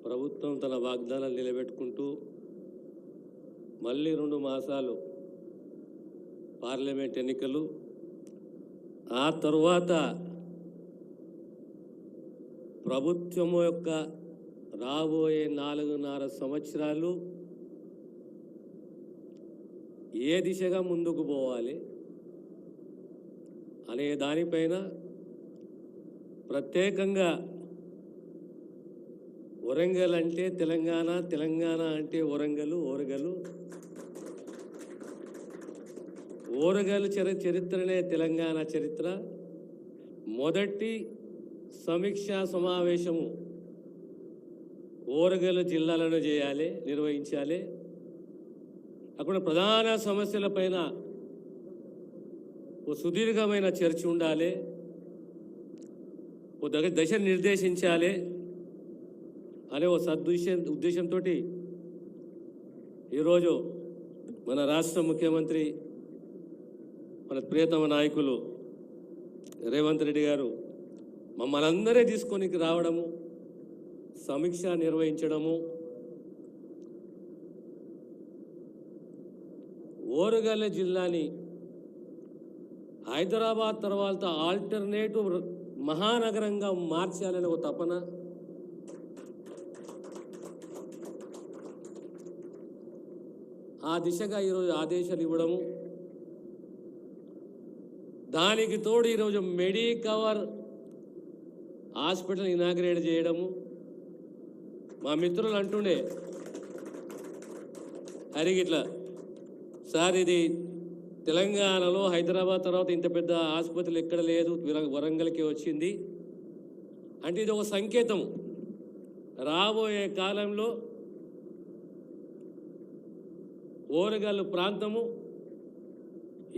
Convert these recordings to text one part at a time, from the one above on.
ప్రభుత్వం తన వాగ్దానాలు నిలబెట్టుకుంటూ మళ్ళీ 2 మాసాలు పార్లమెంట్ ఎన్నికలు, ఆ తరువాత ప్రభుత్వం యొక్క రాబోయే 4.5 సంవత్సరాలు ఏ దిశగా ముందుకు పోవాలి అనే దానిపైన ప్రత్యేకంగా వరంగల్ అంటే తెలంగాణ, తెలంగాణ అంటే వరంగల్, ఓరగల్ చరిత్రనే తెలంగాణ చరిత్ర. మొదటి సమీక్షా సమావేశము ఓరగల్ జిల్లాలను నిర్వహించాలి. అక్కడ ప్రధాన సమస్యలపైన ఓ సుదీర్ఘమైన చర్చ ఉండాలి, ఓ దశ నిర్దేశించాలి అనే ఓ ఉద్దేశంతో ఈరోజు మన రాష్ట్ర ముఖ్యమంత్రి, మన ప్రియతమ నాయకులు రేవంత్ రెడ్డి గారు మమ్మల్ని అందరే తీసుకొని రావడము, సమీక్ష నిర్వహించడము, ఓరగల్ జిల్లాని హైదరాబాద్ తర్వాత ఆల్టర్నేటివ్ మహానగరంగా మార్చాలనే ఒక తపన, ఆ దిశగా ఈరోజు ఆదేశాలు ఇవ్వడము, దానికి తోడు ఈరోజు మెడికవర్ హాస్పిటల్ ఇనాగ్రేట్ చేయడము. మా మిత్రులు అంటుండే అరిగిట్లా, సార్ ఇది తెలంగాణలో హైదరాబాద్ తర్వాత ఇంత పెద్ద ఆసుపత్రులు ఎక్కడ లేదు, వరంగల్కి వచ్చింది అంటే ఇది ఒక సంకేతం రాబోయే కాలంలో ఓరగల్ ప్రాంతము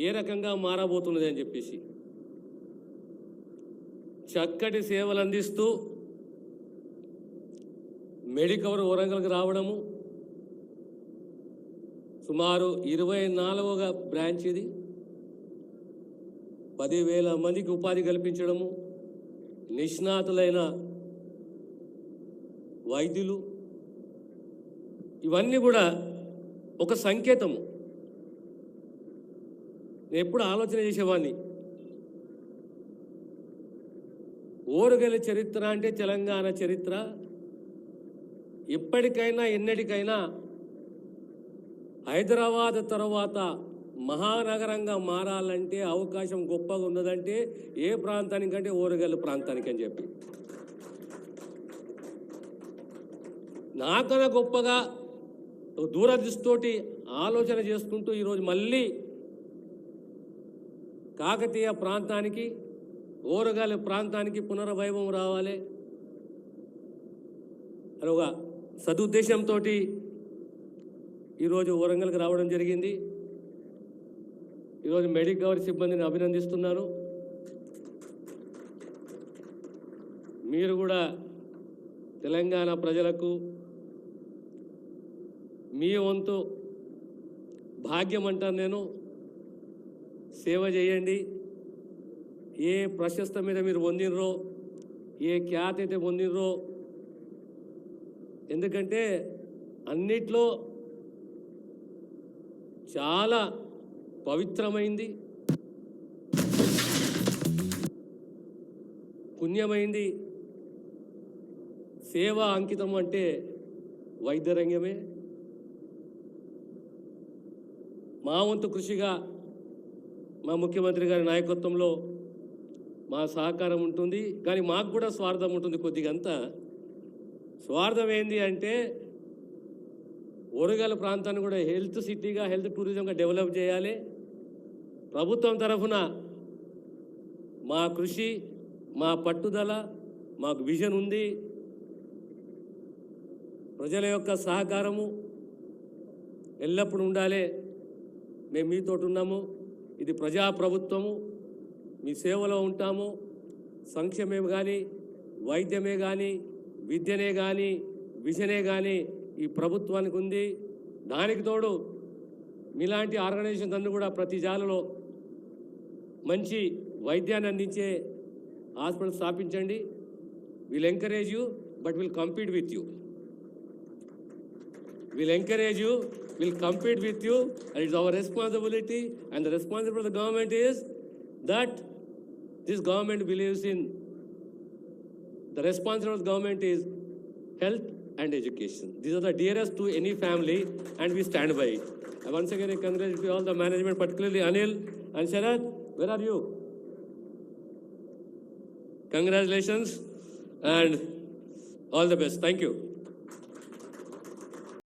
ఏ రకంగా మారబోతున్నది అని చెప్పేసి చక్కటి సేవలు అందిస్తూ మెడికవర్ వరంగల్కి రావడము, సుమారు 24వ బ్రాంచ్ ఇది, 10,000 మందికి ఉపాధి కల్పించడము, నిష్ణాతులైన వైద్యులు, ఇవన్నీ కూడా ఒక సంకేతము. నేను ఎప్పుడు ఆలోచన చేసేవాడిని, ఓరగల్ చరిత్ర అంటే తెలంగాణ చరిత్ర. ఎప్పటికైనా ఎన్నటికైనా హైదరాబాద్ తర్వాత మహానగరంగా మారాలంటే అవకాశం గొప్పగా ఉన్నదంటే ఏ ప్రాంతానికంటే ఓరగల్ ప్రాంతానికి అని చెప్పి నాకన్నా గొప్పగా దూరదృష్టితోటి ఆలోచన చేసుకుంటూ ఈరోజు మళ్ళీ కాకతీయ ప్రాంతానికి, ఓరగల్ ప్రాంతానికి పునర్వైభవం రావాలి అని ఒక సదుద్దేశంతో ఈరోజు వరంగల్కి రావడం జరిగింది. ఈరోజు మెడికవర్ సిబ్బందిని అభినందిస్తున్నాను. మీరు కూడా తెలంగాణ ప్రజలకు మీ వంతు భాగ్యం అంటాను నేను, సేవ చేయండి. ఏ ప్రశస్త మీద మీరు పొందినరో, ఏ ఖ్యాతి అయితే పొందినరో, ఎందుకంటే అన్నిట్లో చాలా పవిత్రమైంది, పుణ్యమైంది, సేవా అంకితం అంటే వైద్య రంగమే. మా వంతు కృషిగా మా ముఖ్యమంత్రి గారి నాయకత్వంలో మా సహకారం ఉంటుంది. కానీ మాకు కూడా స్వార్థం ఉంటుంది కొద్దిగా. అంతా స్వార్థం ఏంది అంటే ఓరగల్ ప్రాంతాన్ని కూడా హెల్త్ సిటీగా, హెల్త్ టూరిజంగా డెవలప్ చేయాలి. ప్రభుత్వం తరఫున మా కృషి, మా పట్టుదల, మాకు విజన్ ఉంది. ప్రజల యొక్క సహకారము ఎల్లప్పుడూ ఉండాలి. మేము మీతో ఉన్నాము. ఇది ప్రజాప్రభుత్వము, మీ సేవలో ఉంటాము. సంక్షేమమే కానీ, వైద్యమే కానీ, విద్యనే కానీ, విజనే కానీ ఈ ప్రభుత్వానికి ఉంది. దానికి తోడు మీలాంటి ఆర్గనైజేషన్స్ అన్నీ కూడా ప్రతి జిల్లాలో మంచి వైద్యాన్ని అందించే హాస్పిటల్ స్థాపించండి. Will encourage you but will compete with you. we'll encourage you, we'll compete with you, and it's our responsibility, and the responsibility of the government is that this government believes in, the responsibility of the government is health and education. These are the dearest to any family, and we stand by it. And once again, I congratulate all the management, particularly Anil and Sharad. Where are you? Congratulations and all the best. Thank you.